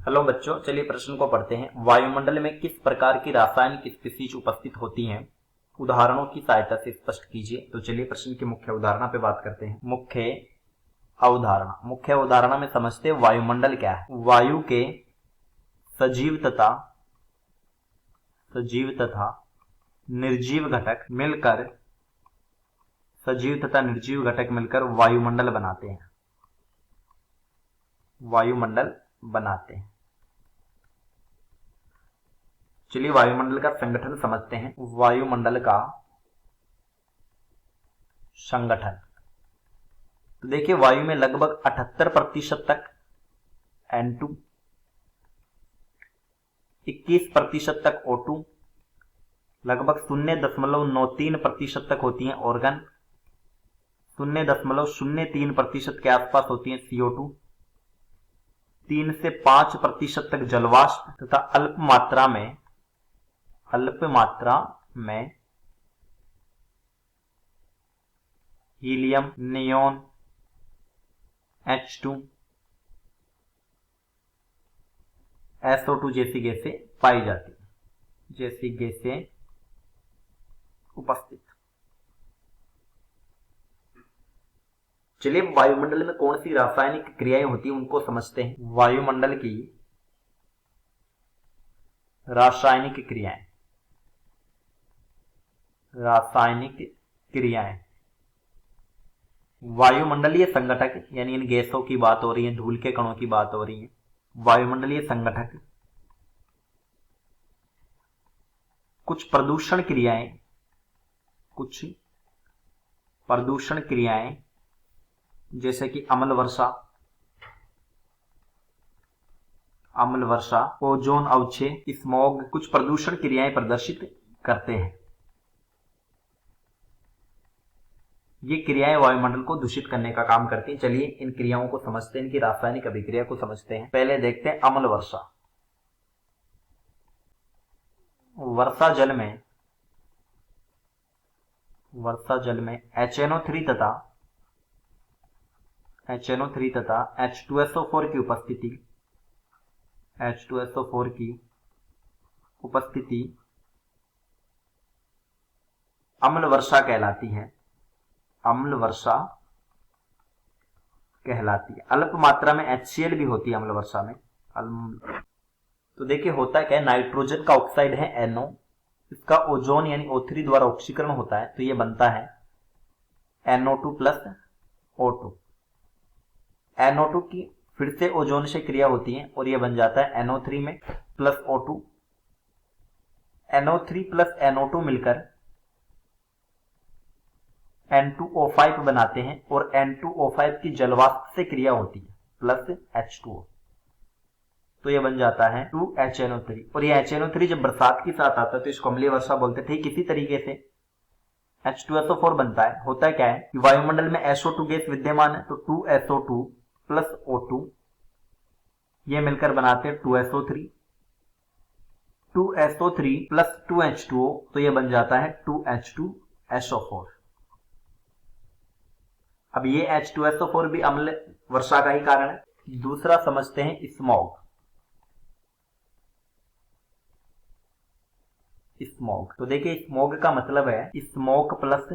Hello बच्चों, चलिए प्रश्न को पढ़ते हैं। वायुमंडल में किस प्रकार की रासायनिक स्पीशीज उपस्थित होती हैं? उदाहरणों की सहायता से स्पष्ट कीजिए। तो चलिए प्रश्न की मुख्य अवधारणा पे बात करते हैं। मुख्य अवधारणा में समझते हैं वायुमंडल क्या है। वायु के सजीव तथा निर्जीव घटक मिलकर वायुमंडल बनाते हैं। चलिए वायुमंडल का संगठन समझते हैं। वायुमंडल का संगठन, तो देखिए वायु में लगभग 78% तक N2, 21% तक O2, लगभग 0.93% तक होती हैं ऑर्गन, 0.03% के आसपास होती हैं CO2, 3 से 5% तक जलवाष्प तथा अल्प मात्रा में हीलियम, नियोन, H2, SO2 जैसी गैसें पाई जाती हैं, उपस्थित। चलिए वायुमंडल में कौन सी रासायनिक क्रियाएं होती हैं उनको समझते हैं। वायुमंडल की रासायनिक क्रियाएं, वायुमंडलीय संगठक, यानी इन गैसों की बात हो रही है, धूल के कणों की बात हो रही है। वायुमंडलीय संगठक, कुछ प्रदूषण क्रियाएं जैसे कि अम्ल वर्षा, ओजोन अवक्षय, स्मॉग, कुछ प्रदूषण क्रियाएं प्रदर्शित करते हैं। ये क्रियाएं वायुमंडल को दूषित करने का काम करती हैं। चलिए इन क्रियाओं को समझते हैं, इनकी रासायनिक अभिक्रिया को समझते हैं। पहले देखते हैं अम्ल वर्षा। वर्षा जल में HNO3 तथा H2SO4 की उपस्थिति अम्ल वर्षा कहलाती है। अल्प मात्रा में HCl भी होती है अम्ल वर्षा में। तो देखिए होता क्या है, नाइट्रोजन का ऑक्साइड है NO, इसका ओजोन यानी O3 द्वारा ऑक्सीकरण होता है, तो ये बनता है NO2 प्लस O2। NO2 की फिर से ओजोन से क्रिया होती है और ये बन जाता है NO3 में plus O2। NO3 plus NO2 मिलकर N2O5 बनाते हैं और N2O5 की जलवाष्प से क्रिया होती है प्लस H2O, तो ये बन जाता है 2HNO3। और ये HNO3 जब बरसात के साथ आता है तो इसको अम्लीय वर्षा बोलते थे। किसी तरीके से H2SO4 बनता है। होता है क्या है कि वायुमंडल में SO2 गैस विद्यमान है, तो 2SO2 प्लस O2 ये मिलकर बनाते हैं 2SO3। 2SO3 प्लस 2H2O, तो ये बन जाता है 2H2SO4। अब ये H2SO4 भी अम्ल वर्षा का ही कारण है। दूसरा समझते हैं स्मॉग। तो देखिए स्मॉग का मतलब है स्मोक प्लस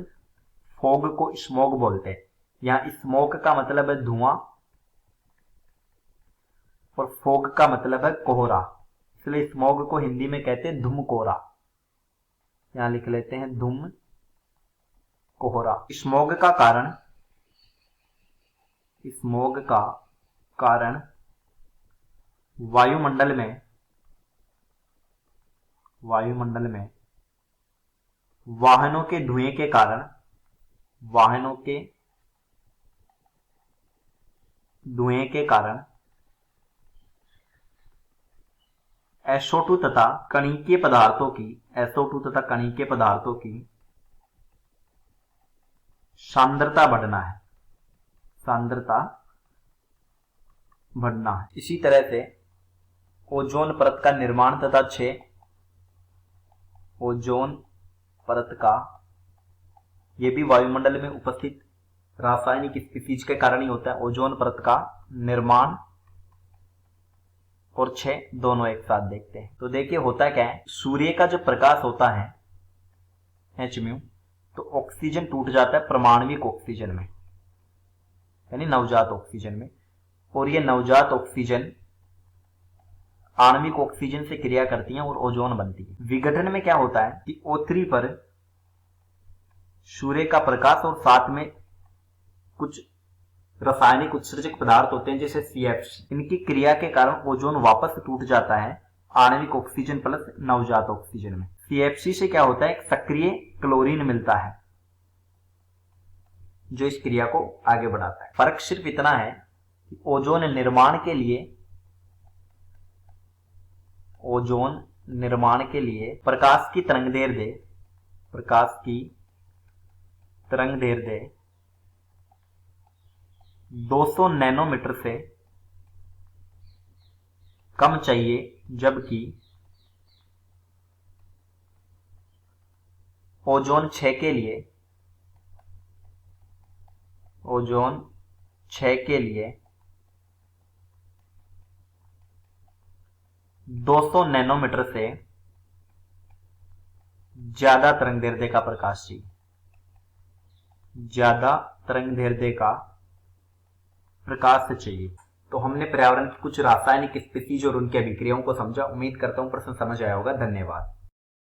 फॉग को स्मॉग बोलते हैं। यहां स्मोक का मतलब है धुआं और फॉग का मतलब है कोहरा, इसलिए स्मॉग को हिंदी में कहते हैं धुम कोहरा। यहां लिख लेते हैं धुम कोहरा। स्मॉग का कारण वायुमंडल में वाहनों के धुएं के कारण SO2 तथा कणिकीय पदार्थों की सांद्रता बढ़ना है। इसी तरह से ओजोन परत का निर्माण तथा क्षय, ये भी वायुमंडल में उपस्थित रासायनिक स्पीशीज के कारण ही होता है। ओजोन परत का निर्माण और 6 दोनों एक साथ देखते हैं। तो देखिए होता क्या है, सूर्य का जो प्रकाश होता है h म्यू, तो ऑक्सीजन टूट जाता है परमाणविक ऑक्सीजन में, यानी नवजात ऑक्सीजन में, और ये नवजात ऑक्सीजन आणविक ऑक्सीजन से क्रिया करती हैं और ओजोन बनती है। विघटन में क्या होता है कि O3 पर सूर्य का प्रकाश और साथ में कुछ रासायनिक उत्सर्जक पदार्थ होते हैं जैसे CFC, इनकी क्रिया के कारण ओजोन वापस टूट जाता है आणविक ऑक्सीजन प्लस नवजात ऑक्सीजन में। CFC से क्या होता है, एक सक्रिय क्लोरीन मिलता है जो इस क्रिया को आगे बढ़ाता है। फर्क सिर्फ इतना है कि ओजोन निर्माण के लिए प्रकाश की तरंग दैर्ध्य 200 नैनोमीटर से कम चाहिए, जबकि ओजोन 6 के लिए 200 नैनोमीटर से ज्यादा तरंग दैर्ध्य का प्रकाश चाहिए, ज्यादा तरंग दैर्ध्य का प्रकाश से चाहिए। तो हमने पर्यावरण की कुछ रासायनिक स्पीशीज और उनकी अभिक्रियाओं को समझा। उम्मीद करता हूं प्रश्न समझ आया होगा। धन्यवाद।